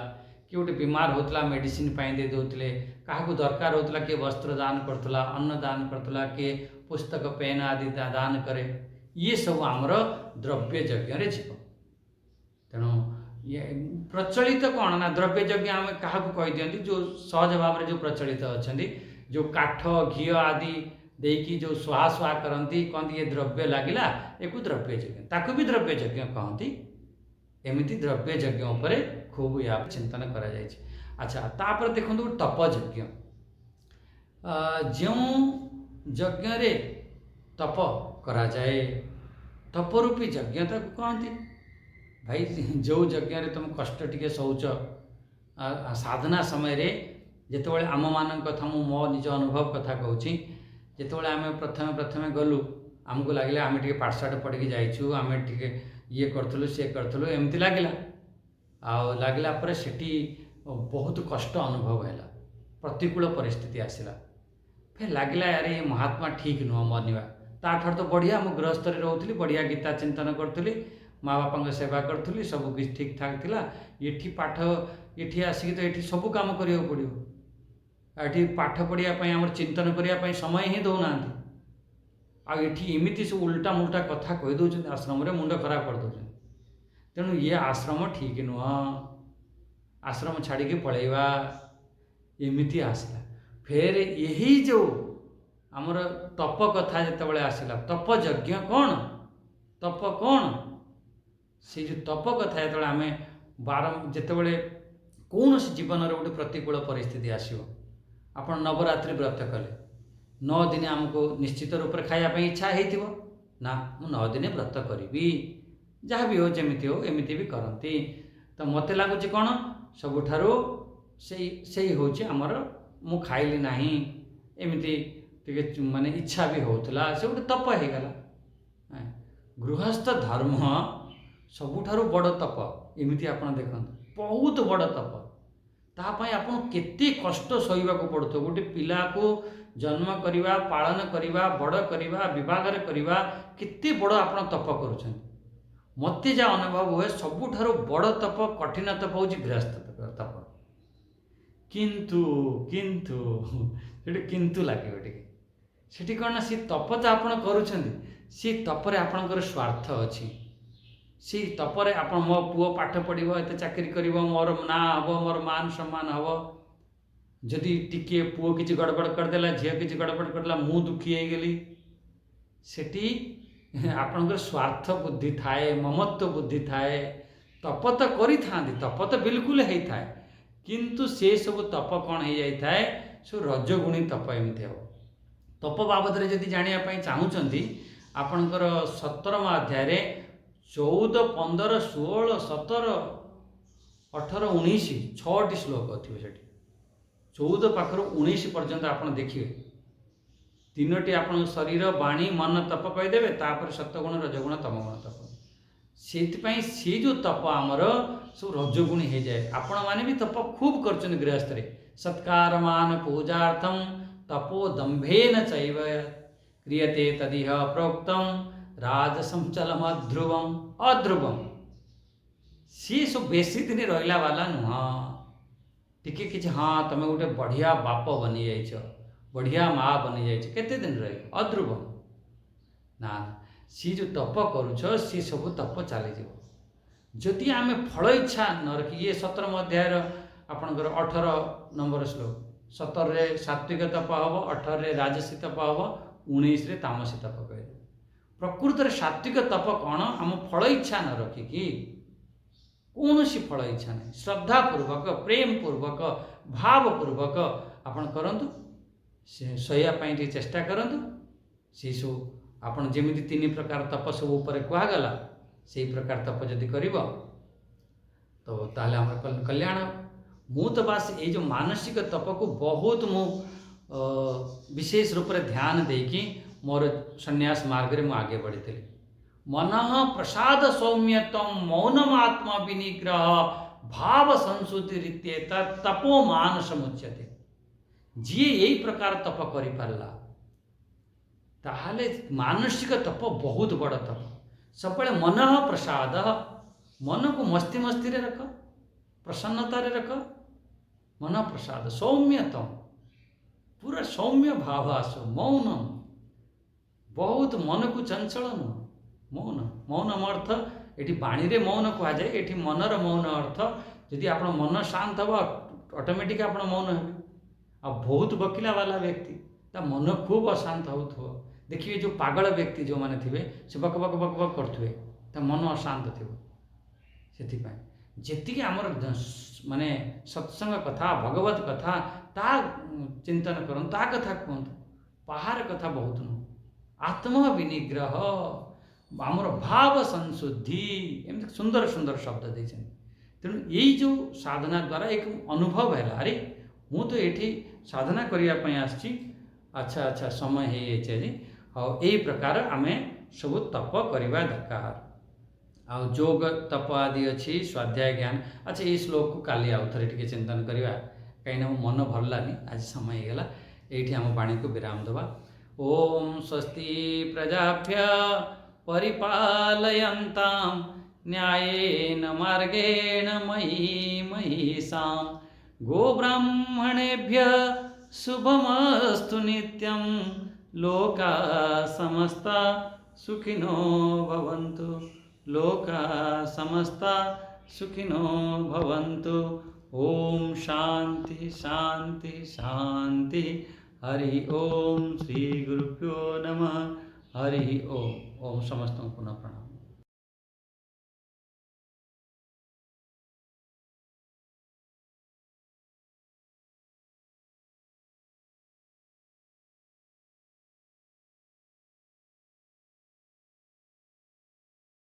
किए गोटे बीमार होता मेडिसिन दे दौले क्या दरकार होता किए वस्त्र दान करूला अन्न दान करूला किए पुस्तक पेन आदि दान करे ये सब आमर द्रव्य यज्ञ जीव तेणु ये प्रचलित कौन ना द्रव्य यज्ञ आम क्या कही दिखती जो सहज भाव जो प्रचलित अच्छा जो काठ घी आदि देकी जो सुहा सुहा करती कहती ये द्रव्य लगिला एक द्रव्य यज्ञ ताकू भी द्रव्य यज्ञ कहती एमती द्रव्य यज्ञ उपर खूब या चिंतन करा जाए। अच्छा तापर देखो तप यज्ञ जो यज्ञ रे तप करा जाए तपरूपी यज्ञ ताकू कहती भाई जो यज्ञ रे तुम कष्ट टिके सौच साधना समय रे जितेबाला आम मान कथा मु मो निज अनुभव कथा कहूँ जितेबाला आम प्रथमे प्रथमे गलु आमको लगे आम टे पाठशाठ पढ़ी जाइछु आम टे ये करूँ सी करूँ एमती लगिला लगला सेठी बहुत कष्ट अनुभव है प्रतिकूल परिस्थिति आसला फिर लगला यार ये महात्मा ठीक नुह मरवा ताठ तो बढ़िया मु गृहस्थ रोली बढ़िया गीता चिंतन करी माँ बापा सेवा करी सब किसी ठीक ठाक थिला ये पाठ ये आसिक तो ये सब कम करा पड़ो ये पाठ पढ़ापी आम चिंतन करने समय ही दौना आमती सब उल्टा मुल्टा कथा कहीदे आश्रम मुंड खराब करदे तेणु ये आश्रम ठीक नुह आश्रम छाड़ी पलैवा एमती आसला फिर यही जो आमर तप कथा जिते आसला तप यज्ञ कौन तप कौन से जो तप कथा जो आम जिते कौन जीवन गोटे प्रतिकूल परिस्थिति आसो आप नवरात्रि व्रत कले 9 दिन आमको निश्चित रूप से खायापी इच्छा हो ना मु 9 दिन व्रत करी जहाँ भी हो जमी हो एमती भी करती तो मत लगुच कौन सबुठारु से हूँ आमर मु खाइली ना एमती टे माने इच्छा भी होता से गोटे तप हो गला गृहस्थ धर्म सबुठारु बड़ तप एमती आप देखते बहुत बड़ तप तापाई आपन केते कष्ट सहीबा को पड़तो गोटे पिला को जन्म करिवा पालन करिवा बड़ करिवा विवाह करिवा केते बड़ आपन तप करूछन मते जा अनुभव हुए सबुठारु बड़ तप कठिन तप होची गृहस्थ तप किंतु किंतु सेठी किंतु लागे टिके सेठी कौन सी तप तो आपन करूछन सी तपरे आपनकर स्वार्थ अछि सी तपरे आप मो पुओ पाठ पढ़ो एत चाकरी कर मोर ना हम मोर मान सम्मान हम जदि टिके पुओ किसी गड़बड़ करदेला झील किसी गड़बड़ करदेला मु दुखी हो गली सेठी आपणकर स्वार्थ बुद्धि थाए ममत्व बुद्धि थाए तप तो करी तप तो बिल्कुल होता है किंतु से सब तप कौन हो जाए सब रजगुणी तप एमती हम तप बाबद जदि जानापी चाहूँगी आपणकर 17वां अध्याय 14, 15, 16, 17, 18, 19 6टी श्लोक थे 14 पाखर 19 पर्यंत आप देखिए 3टी आप शरीर वाणी मन तप कहीदेवे तापर सत्वगुण रजगुण तमगुण तप से जो तप आमर सब रजगुणी हो जाए आपण मैंने भी तप खूब कर गृहस्थ सत्कार मान पूजार्थम तपो दंभेन चैव क्रियते तदिह प्रोक्तम राजसम चलम अध्रुवम अध्रुवम सी सब बेसी दिन रहा वाला नुह टिके कि हाँ तुम गोटे बढ़िया बाप बनी जाइछ बढ़िया माँ बनी जाइछ केते दिन रही अध्रुवम ना सी जो तप करुछ सी सब तप चली जदि आम फल इच्छा न रखी ये 17 अध्याय आपणकर 18 नंबर श्लोक 17 सात्विक तप हम 18 राजसी तप हम 19 तामसी तप कहे प्रकृत में सात्विक तप कौन आम फल इच्छा न रखिकी कौन सी फल इच्छा नहीं श्रद्धापूर्वक प्रेम पूर्वक भावपूर्वक आपन करंतु सह्यापी चेष्टा करंतु से सब आपन जमी 3 प्रकार तप सब ऊपर कहगला से प्रकार तप जदि कर तो ताले आम कल्याण मु तो बास ये जो मानसिक तप को बहुत मु विशेष रूप से ध्यान देकी मोर संन्यास मार्ग में आगे बढ़ी थी मन प्रसाद सौम्यतम मौनम आत्मा विनिग्रह भाव संसुति तपो मान समुच्यते जी यही प्रकार तप करि पारला ताहले मानसिक तप बहुत बड़ तप सब मन प्रसाद मन को मस्ती मस्ती रे रख प्रसन्नता रे रख मन प्रसाद सौम्यतम पूरा सौम्य भाव आस मौन बहुत मन को चंचल नुह मौन मौन अर्थ ये बाणी रे मौन कह जाए ये मनर मौन अर्थ यदि आप मन शांत हम ऑटोमेटिक आप मौन हे आ बहुत बकिला वाला व्यक्ति ता मन खूब अशांत हो देखिए जो पागल व्यक्ति जो माने थे से बक बक बक बक करते ता मन अशांत थो से जी आमर माने सत्संग कथा भगवत कथा ता चिंतन कर ता कथा कहतु पहाड़ कथा बहुत नुह आत्म विनिग्रह आमर भाव संशुद्धि एमती सुंदर सुंदर शब्द देते तेणु यही जो साधना द्वारा एक अनुभव है अरे मु तो ये साधना करने आसी अच्छा अच्छा समय है और यही प्रकार आम सब तप करवा दरकार आ जोग तप आदि अच्छी स्वाध्याय ज्ञान अच्छा ये श्लोक को काली आउ थे टे चिंतन करवा कहीं मन भरलानी आज समय होगा ये आम वाणी को विराम दबा। ओम स्वस्ति प्रजाभ्य परिपालयन्तां न्यायेन मार्गेण मयि महिषां गोब्राह्मणेभ्यः शुभमस्तु नित्यं लोका समस्ता सुखिनो भवन्तु लोका समस्ता सुखिनो भवन्तु। ओम शांति शांति शांति। हरि ओम श्री गुरुभ्यो नमः। हरि ओम। ओम समस्त पुनः प्रणाम।